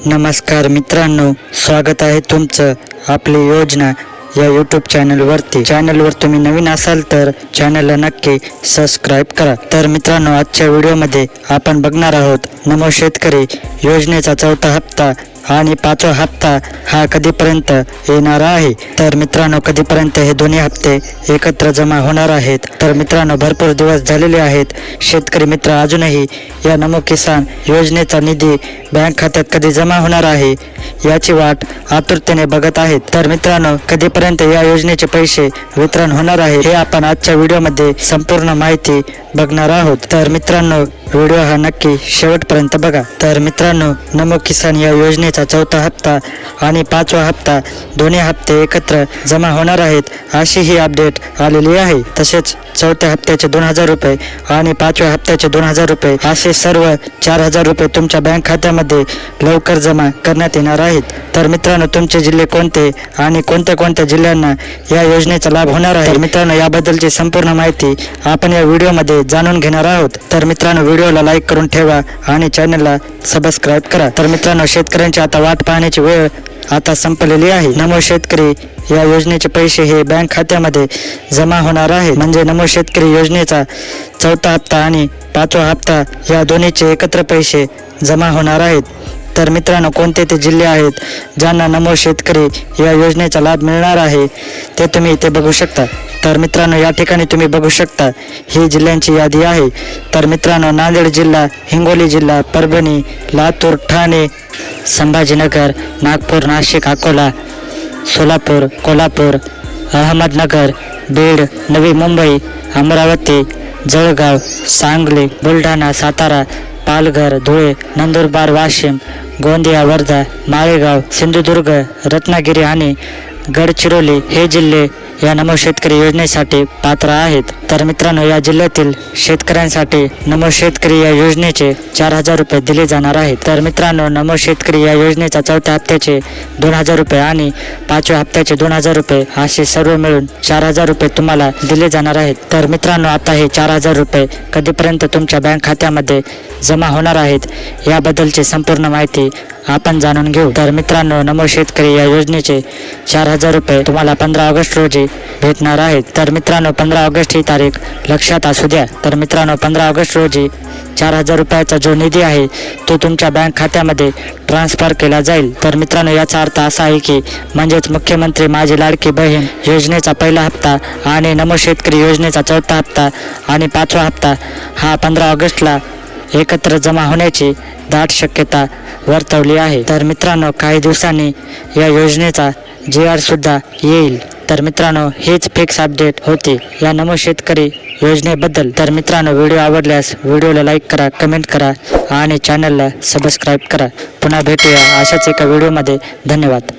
नमस्कार मित्रांनो, स्वागत आहे तुमचं आपली योजना या यूट्यूब चॅनलवर तुम्ही नवीन असाल तर चॅनलला नक्की सबस्क्राईब करा। तर मित्रांनो, आजच्या व्हिडिओमध्ये आपण बघणार आहोत नमो शेतकरी योजनेचा चौथा हप्ता आणि पाचवा हप्ता हा कधीपर्यंत येणार आहे। तर मित्रांनो, कधीपर्यंत हे दोन्ही हप्ते एकत्र जमा होणार आहेत। तर मित्रांनो, भरपूर दिवस झालेले आहेत। शेतकरी मित्र अजूनही या नमो किसान योजनेचा निधी बँक खात्यात कधी जमा होणार आहे याची वाट आतुरतेने बघत आहेत। तर मित्रांनो, कधीपर्यंत या योजनेचे पैसे वितरण होणार आहे हे आपण आजच्या व्हिडिओमध्ये संपूर्ण माहिती बघणार आहोत। तर मित्रांनो, व्हिडिओ हा नक्की शेवटपर्यंत बघा। तर मित्रांनो, नमो किसान या योजनेचा चौथा हप्ता आणि पाचवा हप्ता दोन्ही हप्ते एकत्र जमा होणार आहेत अशी ही अपडेट आलेली आहे। तसेच चौथ्या हप्त्याचे 2000 रुपये आणि पाचव्या हप्त्याचे 2000 रुपये असे सर्व 4000 रुपये तुमच्या बँक खात्यामध्ये लवकर जमा करण्यात येणार आहेत। तर मित्रांनो, तुमचे जिल्हे कोणते आणि कोणत्या जिल्ह्यांना या योजनेचा लाभ होणार आहे, तर मित्रांनो याबद्दलची संपूर्ण माहिती आपण या व्हिडिओमध्ये जाणून घेणार आहोत। तर मित्रांनो, व्हिडिओला लाईक करून ठेवा आणि चॅनलला सबस्क्राईब करा। तर मित्रांनो, शेतकऱ्यांची आता वाट पाहण्याची वेळ आता संपलेली आहे। नमो शेतकरी या योजनेचे पैसे हे बँक खात्यामध्ये जमा होणार आहे, म्हणजे नमो शेतकरी योजनेचा चौथा हप्ता आणि पाचवा हप्ता या दोन्हीचे एकत्र पैसे जमा होणार आहेत। तर मित्रांनो, कोणते ते जिल्हे आहेत ज्यांना नमो शेतकरी या योजनेचा लाभ मिळणार आहे ते तुम्ही इथे बघू शकता। तर मित्रांनो, या ठिकाणी तुम्ही बघू शकता ही जिल्ह्यांची यादी आहे। तर मित्रांनो, नांदेड जिल्हा, हिंगोली जिल्हा, परभणी, लातूर, ठाणे, संभाजीनगर, नागपूर, नाशिक, अकोला, सोलापूर, कोल्हापूर, अहमदनगर, बीड, नवी मुंबई, अमरावती, जळगाव, सांगली, बुलढाणा, सातारा, पालघर, धुळे, नंदुरबार, वाशिम, गोंदिया, वर्धा, माळेगाव, सिंधुदुर्ग, रत्नागिरी आणि गडचिरोली हे जिल्हे या नमो शेतकरी योजनेसाठी पात्र आहेत। तर मित्रांनो, या जिल्ह्यातील शेतकऱ्यांसाठी नमो शेतकरी या योजनेचे 4000 रुपये दिले जाणार आहेत। तर मित्रांनो, नमो शेतकरी या योजनेचा चौथ्या हप्त्याचे 2000 रुपये आणि पाचव्या हप्त्याचे 2000 रुपये असे सर्व मिळून 4000 रुपये तुम्हाला दिले जाणार आहेत। तर मित्रांनो, आता हे 4000 रुपये कधीपर्यंत तुमच्या बँक खात्यामध्ये जमा होणार आहेत याबद्दलची संपूर्ण माहिती आपण जाणून घेऊ। तर मित्रांनो, नमो शेतकरी या योजनेचे 4000 रुपये तुम्हाला 15 ऑगस्ट रोजी भेटणार आहेत। तर मित्रांनो, 15 ऑगस्ट ही तारीख लक्षात असू द्या। तर मित्रांनो, 15 ऑगस्ट रोजी 4000 रुपयाचा जो निधी आहे तो तुमच्या बँक खात्यामध्ये ट्रान्सफर केला जाईल। तर मित्रांनो, याचा अर्थ असा आहे की म्हणजेच मुख्यमंत्री माझी लाडकी बहीण योजनेचा पहिला हप्ता आणि नमो शेतकरी योजनेचा चौथा हप्ता आणि पाचवा हप्ता हा 15 ऑगस्टला एकत्र जमा होण्याची दाट शक्यता वर्तवली आहे। तर मित्रांनो, काही दिवसांनी या योजनेचा GR सुद्धा येईल। तर मित्रांनो, हेच फिक्स अपडेट होते या नमो शेतकरी योजनेबद्दल। तर मित्रांनो, व्हिडिओ आवडल्यास व्हिडिओला लाईक करा, कमेंट करा आणि चॅनलला सबस्क्राईब करा। पुन्हा भेटूया अशाच एका व्हिडिओमध्ये। धन्यवाद।